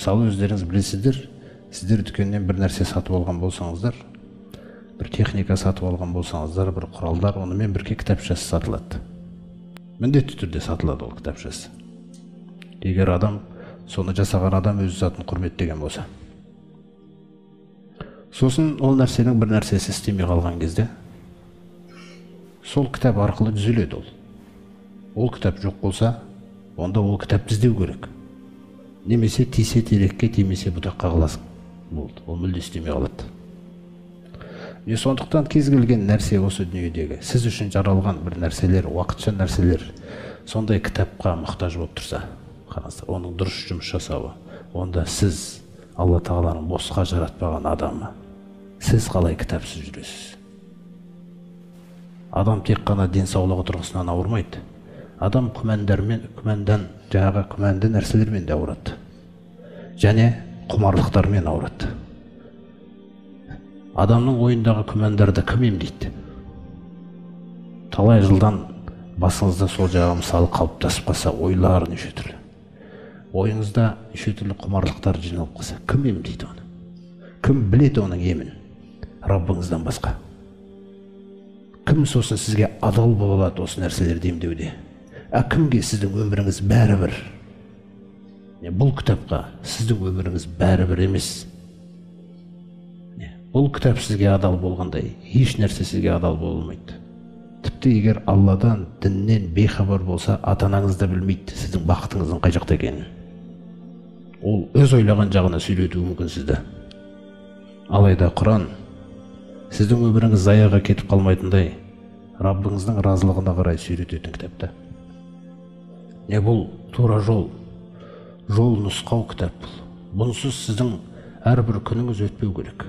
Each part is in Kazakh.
Мысалы өздеріңіз білесіздер, сіздер дүкеннен бір нәрсе сатып алған болсаңыздар, бір техника сатып алған болсаңыздар, бір құралдар, онымен бірге кітапшасы сатылады. Міндетті түрде сатылады ол кітапшасы. Егер адам, соны жасаған адам өз затын құрметтеген болса. Сосын ол нәрсенің бір нәрсесі істемей қалған кезде, сол кітап арқылы түзеледі ол. Ол кітап жоқ болса, онда ол кітапты іздеу керек. Немесе тисе терекке, тимесе бұтаққа қаласың. Болды, ол мүлде істемей қалады. Сондықтан кез келген нәрсе осы дүниедегі сіз үшін жаралған бір нәрселер, уақытша нәрселер, сондай кітапқа мұқтаж болып тұрса, қараңыздар, оның дұрыс жұмыс жасауы, онда сіз Алла Тағаланың босқа жаратпаған адамы, сіз қалай кітапсыз жүресіз? Адам тек қана денсаулығы тұрғысынан ауырмайды. Адам күмәнді нәрселермен де ауырады. Және құмарлықтармен ауырады. Адамның ойындағы күмәндарды кім емдейді? Талай жылдан басыңызда сол жағы мысалы қалыптасып қалса, ойлар неше түрлі. Ойыңызда неше түрлі құмарлықтар жиналып қалса, кім емдейді оны? Кім біледі оның емін? Раббыңыздан басқа. Кім сосын сізге адал бола алады осы нәрселерді емдеуде? Кімге сіздің өміріңіз бәрібір? Бұл кітапқа сіздің өміріңіз бәрібір емес. Бұл кітап сізге адал болғандай, еш нәрсе сізге адал болмайды. Тіпті егер Алладан, діннен бейхабар болса, ата-анаңыз да білмейді сіздің бақытыңыздың қай жақта екенін. Ол өз ойлаған жағына сөйлетуі мүмкін сізді. Алайда Құран сіздің өміріңіз заяға кетіп қалмайтындай, Раббыңыздың разылығына қарай сөйлететін кітапта. Бұл тура жол нұсқау кітап. Бұнсыз сіздің әрбір күніңіз өтпеу керек.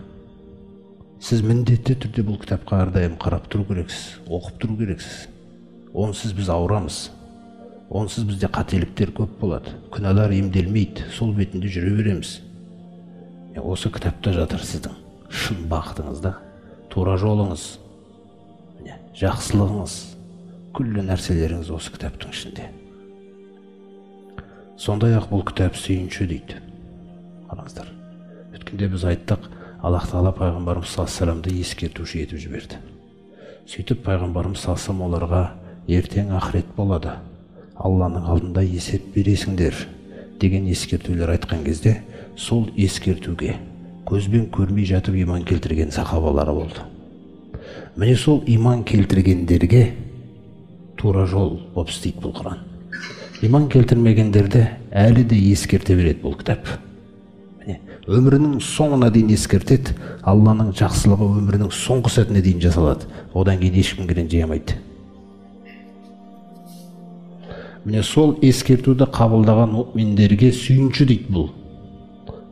Сіз міндетті түрде бұл кітапқа әрдайым қарап тұру керексіз, оқып тұру керексіз. Онсыз біз ауырамыз. Онсыз бізде қателіктер көп болады. Күнәлар емделмейді, сол бетінде жүре береміз. Осы кітапта жатыр сіздің шын бақытыңызда, тура жолыңыз, жақсылығыңыз, күллі нәрселеріңіз осы кітаптың ішінде. Сондай-ақ бұл кітап сүйінші дейді. Қараңыздар. Өткенде біз айттық, Аллах Тағала пайғамбарымыз саллаллаху алейхи ескертуші етіп жіберді. Сөйтіп пайғамбарымыз саллаллаху оларға ертең ақырет болады. Алланың алдында есеп бересіңдер деген ескертулер айтқан кезде, сол ескертуге көзбен көрмей жатып иман келтірген сахабалары болды. Міне сол иман келтіргендерге тура жол болып істейді бұл Құран. Иман келтірмегендерді әлі де ескерте береді бұл кітап. Өмірінің соңына дейін ескертеді, Алланың жақсылығы өмірінің соңғы сәтіне дейін жасалады. Одан кейін ешкім ренжи алмайды. Міне сол ескертуді қабылдаған мүминдерге сүйінші дейді бұл.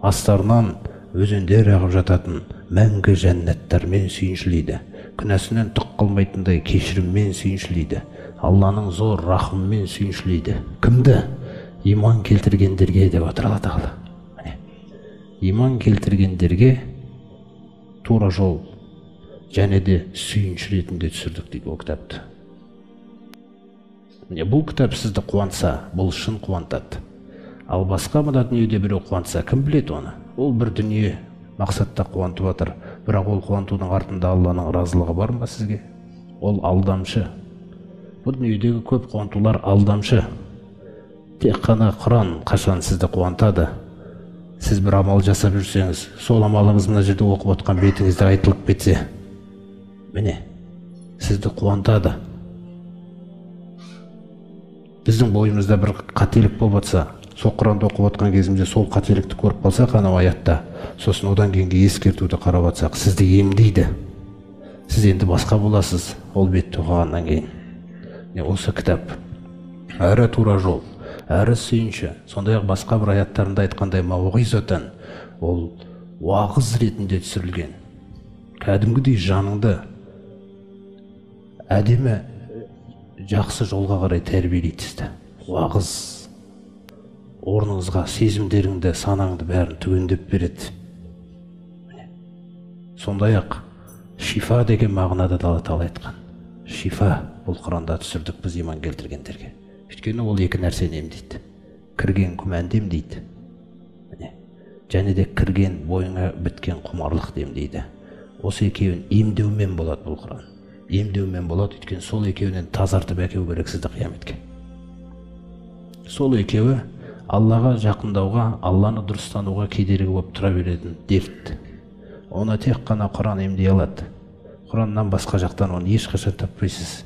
Астарынан өзендер ағып жататын мәңгі жәннаттармен сүйіншілейді. Күнәсінен түк қылмайтындай кешіріммен сүйіншілейді. Алланың зор рахымымен сүйіншілейді. Кімді? Иман келтіргендерге деп отыр Алла Тағала. Иман келтіргендерге тура жол және де сүйінші ретінде түсірдік дейді бұл кітапты. Бұл кітап сізді қуантса, бұл шын қуантады. Ал басқа мына дүниеде біреу қуантса, кім біледі оны? Ол бір дүние мақсатта қуантып жатыр, бірақ ол қуантудың артында Алланың разылығы бар ма сізге? Ол алдамшы. Бұл дүниедегі көп қуантулар алдамшы. Тек қана Құран қашан сізді қуантады. Сіз бір амал жасап жүрсеңіз, сол амалыңыз мына жерде оқып отқан бетіңізде айтылып кетсе, міне, сізді қуантады. Біздің бойымызда бір қателік болып жатса, сол Құранды оқып отқан кезімде сол қателікті көріп қалсақ анау аятта, сосын одан кейінгі ескертуді қарап жатсақ, сізді емдейді. Сіз енді басқа боласыз, ол бетті оқығаннан кейін. Осы кітап әрі тура жол, әрі сүйінші, сондай-ақ басқа бір аяттарында айтқандай мауғизатан, ол уағыз ретінде түсірілген. Кәдімгідей жаныңды әдемі жақсы жолға қарай тәрбиелейді сізді. Уағыз орныңызға сезімдеріңді, санаңды бәрін түгендеп береді. Сондай-ақ шифа деген мағынада да Алла Тағала айтқан. Шифа бұл Құранда түсірдік біз иман келтіргендерге. Өйткені ол екі нәрсені емдейді. Кірген күмәнді емдейді. және де кірген бойыңа біткен құмарлық демдейді. Осы екеуін емдеумен болады бұл Құран. Емдеумен болады, өйткені сол екеуінен тазартып әкеу керек сізді қияметке. Сол екеуі Аллаға жақындауға, Алланы дұрыстануға кедергі болып тұра беретін дерт. Оны тек қана Құран емдей алады. Құраннан басқа жақтан оны ешқашан таппайсыз.